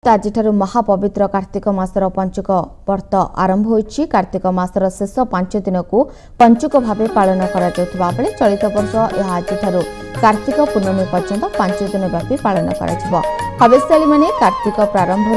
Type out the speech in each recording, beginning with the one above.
आज महापवित्र कार्तिक मासर पंचुक व्रत आरंभ होइछि। कार्तिक मासर शेष 5 दिन को पंचुक भाव पालन करा जाउथबा बेले चलित वर्ष यह आज कार्तिक पूर्णमी पर्यंत 5 दिन व्यापी पालन करा। हवेशाली माने कार्तिक प्रारंभ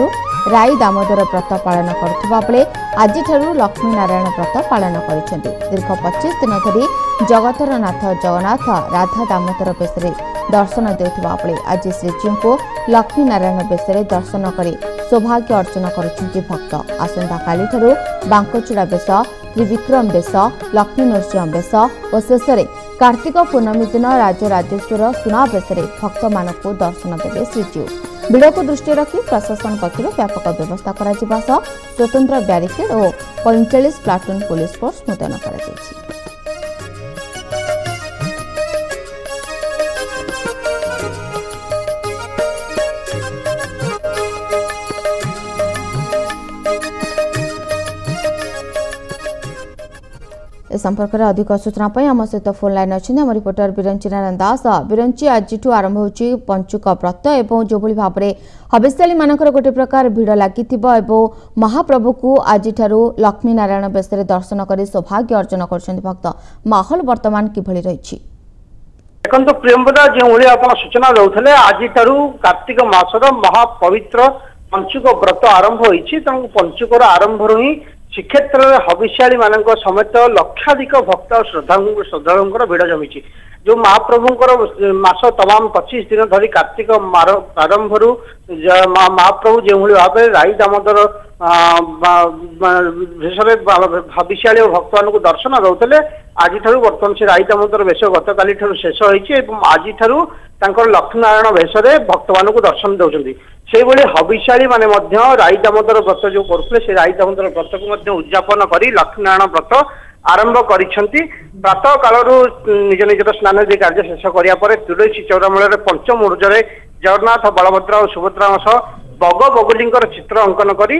राई दामोदर व्रत पालन करुवा बेले आज लक्ष्मी नारायण व्रत पालन करिसेंति। दीर्घ 25 दिन धरी जगतर नाथ जगन्नाथ राधा दामोदर बेसरे दर्शन देउथबा बेले आज श्रीजी को लक्ष्मी नारायण बेसरे दर्शन करे सौभाग्य अर्जन करुछन्ति भक्त। आसंता काली ठारू बांकचूड़ा बेस, त्रिविक्रम बेस, लक्ष्मी नृसिंह बेस और शेष कार्तिक पूर्णमी दिन राजराजेश्वर सुना बेसरे भक्त मानक दर्शन देवे श्रीजी। भिड़ को दृष्टि रखी प्रशासन पक्षर व्यापक व्यवस्था करा जिबा सह स्वतंत्र ब्यारिकेड और 45 प्लाटून पुलिस फोर्स मुतयन करा। संपर्क में अधिक सूचना आम सहित फोन लाइन अच्छे आम रिपोर्टर बिरंची नारायण दास। बिरंची आज आरंभ हो पंचुक व्रत और जो भाव में हवेशाली मानकर गोटे प्रकार भिड़ लगी महाप्रभु को आज लक्ष्मी नारायण बेस दर्शन कर सौभाग्य अर्जन कर भक्त। माहौल वर्तमान किभली रही देखो प्रियंवदा जो आप सूचना दौले आज कार्तिक मासर महापवित्र पंचुक व्रत आरंभ होती तेणु पंचुकर आरंभ ही श्रीक्षेत्र हविष्याली मान समेत लक्षाधिक भक्त और श्रद्धालुंर भिड़ जमी जो महाप्रभुंर मास तमाम 25 दिन धरी कार्तिक प्रारंभ महाप्रभु जो भाव राई दामोदर हविष्याली और भक्त मान दर्शन दौले आज बर्तमान से राई दामोदर वेश गत काली शेष होती आज लक्ष्मी नारायण वेश भक्त मान दर्शन दौरान से हविष्याली माने राई दामोदर व्रत जो करते से राई दामोदर व्रत को उद्यापन कर लक्ष्मी नारायण व्रत आरंभ करिसेंति। प्रातः कालू निज निजर स्नान दी कार्य शेष करापर तुलसी चौरामूल पंचम ऊर्जे जगन्नाथ बलभद्र और सुभद्रा सह बग बगुली चित्र अंकन कर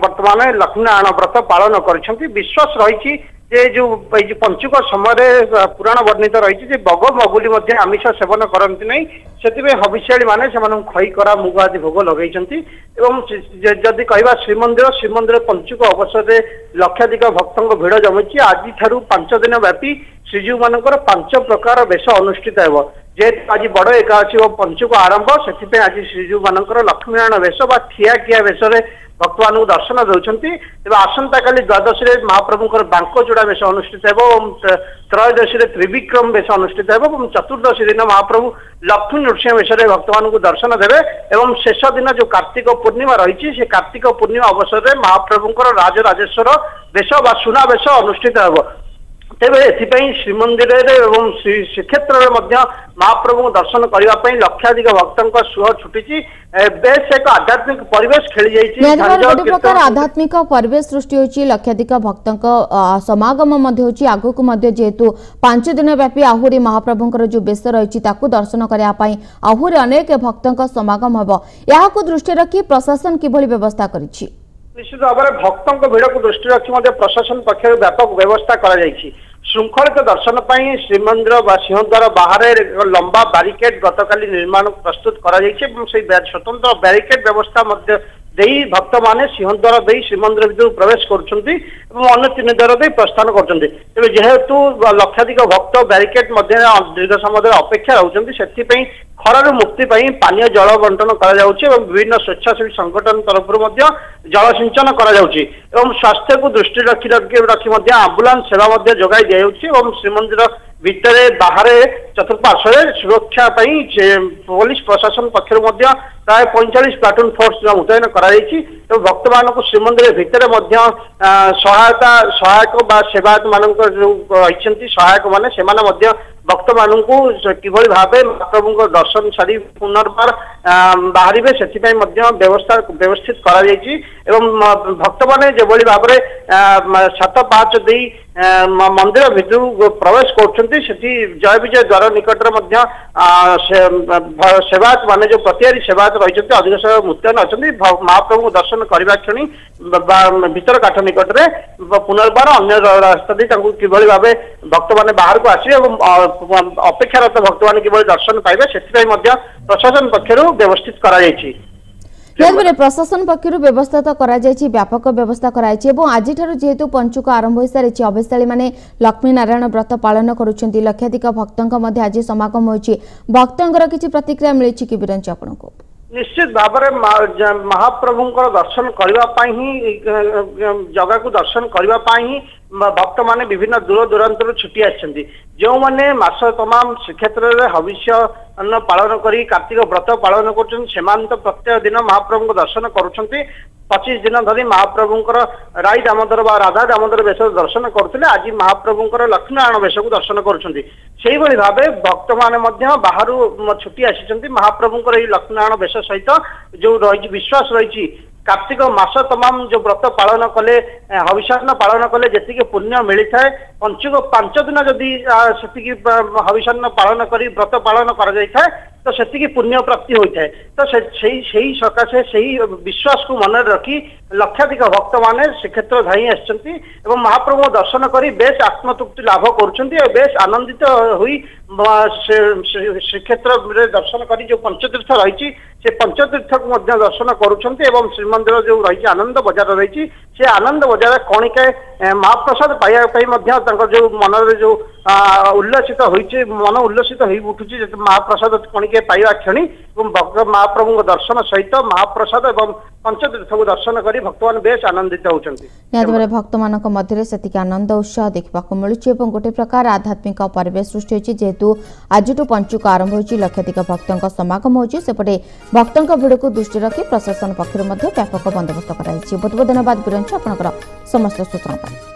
वर्तमान लक्ष्मी नारायण व्रत पालन कर। विश्वास रही जो पंचुक समय पुराण वर्णित रही बग बगुली आमिष सेवन करती नहीं से हविष्याली माने खई करा मुग आदि भोग लगे। जदि कह श्रीमंदिर पंचुक अवसर लक्षाधिक भक्तों भिड़ जमी आज 5 दिन व्यापी श्रीजीव मान 5 प्रकार वेश अनुष्ठित हो जेहेतु आज बड़ एकादशी और पंचुक आरंभ से आज श्रीजीव मान लक्ष्मीनारायण वेश ठिया ठिया वेश भक्त मान दर्शन दौरान। आसंता काली द्वादशी महाप्रभुंर बांकचूड़ा वेश अनुष्ठित हो, त्रयोदशी त्रिविक्रम वेश अनुष्ठित हो, चतुर्दशी दिन महाप्रभु लक्ष्मी नृसिंह वेश भक्त मान दर्शन देवे और शेष दिन जो कार्तिक पूर्णिमा रही से कार्तिक पूर्णिमा अवसर में महाप्रभुंर राजराजेश्वर वेश बा सुना वेश अनुष्ठित हो। तेरे एथिपाई श्रीमंदिर एवं श्रीक्षेत्र में महाप्रभु दर्शन करने लक्षाधिक भक्तों सुह छुटी बेस एक आध्यात्मिक परिवेश खेली जाइए आध्यात्मिक परिवेश सृष्टि होची लक्षाधिक भक्तों समागम आगक जेहेतु 5 दिन व्यापी आहुरी महाप्रभुंकर जो बेस रही दर्शन करने आहुरी अनेक भक्तों समागम हम या दृष्टि रखी प्रशासन किभली व्यवस्था करिछि। निश्चित भाव में भक्तों भिड़ को दृष्टि रखी प्रशासन पक्ष व्यापक व्यवस्था कर श्रृंखलित दर्शन पर श्रीमंदिर सिंहद्वार बाहर लंबा बारिकेड गतकाली निर्माण प्रस्तुत कर स्वतंत्र बैरिकेड व्यवस्था भक्त माने सिंहद्वार दे श्रीमंदिर भर प्रवेश कर 3 द्वार दे प्रस्थान कर जेहेतु लक्षाधिक भक्त बैरिकेड दीर्घ समय अपेक्षा रहते खरार मुक्ति पानीय जल बंटन कर विभिन्न स्वेच्छासेवी संगठन तरफ जल सिंचन कर स्वास्थ्य को दृष्टि रखी आंबुलांस सेवा जोगाई दिया श्रीमंदिर भितर बाहर चतुर्पार्श्व सुरक्षा पुलिस प्रशासन पक्षर प्राय 45 प्लाटून फोर्स मुतयन कर भक्त मान श्रीमंदिर भितर सहायक सेवायत मान रही सहायक मैंने भक्त मान किभली भाव महाप्रभु दर्शन सारी पुनर्बार बाहर से व्यवस्थित कर भक्त मैंने जो भाव में 7 5 दे मंदिर भर प्रवेश कर जय विजय द्वार निकट सेवायत मान जो प्रतिहारी सेवायत रही अधिक समय मुतयन अच्छा महाप्रभु दर्शन करने क्षणी भीतर काठ निकट में पुनर्बार अन्य रास्ता दी किभली भाव भक्त मैंने बाहर को आसे अपेक्षारत भक्त मैंने किभली दर्शन पाइबे से प्रशासन पक्षर व्यवस्थित करा। निहाती प्रशासन पक्षर व्यवस्था तो व्यापक व्यवस्था कराई आज जेहेतु पंचुक आरंभ हो सारी अभिशाली माने लक्ष्मी नारायण व्रत पालन करुछंती लक्षाधिक भक्तों आज समागम होइछि भक्तों किछि प्रतिक्रिया मिली कि बिरंची आपनको निश्चित भाव में महाप्रभुंकर दर्शन करने ही जगह को दर्शन करने भक्त माने विभिन्न दूर दूरांतर छुट्टी आछंती जो माने मास तमाम श्रीक्षेत्र में हविष्य अन्न पालन करी कार्तिक व्रत पालन कर प्रत्येक दिन महाप्रभु दर्शन करुछंती 25 दिन धरी महाप्रभुंकर राई दामोदर व राधा दामोदर वेश दर्शन करते आज महाप्रभुंकर लक्ष्मीनारायण वेश को दर्शन करुछंती सेही भली भाबे भक्त माने मध्य बाहरु छुट्टी आसीचंती महाप्रभुंकर एही लक्ष्मीनारायण वेश सहित जो रही विश्वास रही कार्तिक मास तमाम जो व्रत पालन कले हविषान्न पालन कले जी पुण्य मिलता है पंचुक 5 दिन जदि से हविषान्न पालन करी व्रत पालन कर तो से पुण्य प्राप्ति होता है तो सही सकाशे सही विश्वास को मन रखी लक्षाधिक भक्त माने श्रीक्षेत्र धाई आसछंती एवं महाप्रभु दर्शन करी बेस आत्मतृप्ति लाभ करुछंती और बेस आनंदित हुई श्रीक्षेत्र दर्शन करी जो पंचतीर्थ रही से पंचतीर्थ को दर्शन करुछंती एवं श्रीमंदिर जो रही आनंद बजार रही से आनंद बजार कणिके महाप्रसाद पाइबा जो मन जो उल्लसित होइछे मन उल्लसित हो उठुची महाप्रसाद कणिके पाइबा क्षणी महाप्रभु दर्शन सहित महाप्रसाद एवं पंचतीर्थ को दर्शन करी भक्तमान बेस आनंदित होउछंती भक्त मानक मध्य सेतिक आनंद उत्साह देखा मिलुछि एवं गोटे प्रकार आध्यात्मिक परिवेश सृष्टि होइछि जेहेतु आजिटु पंचुक आरंभ होइछि लक्षाधिक भक्तों समागम होइछि सेपटे भक्तों भिड़ को दृष्टि रखी प्रशासन पक्षर व्यापक बंदोबस्त कराइछि बहुत बहुत धन्यवाद बिरंची आपनकर समस्त सूचना।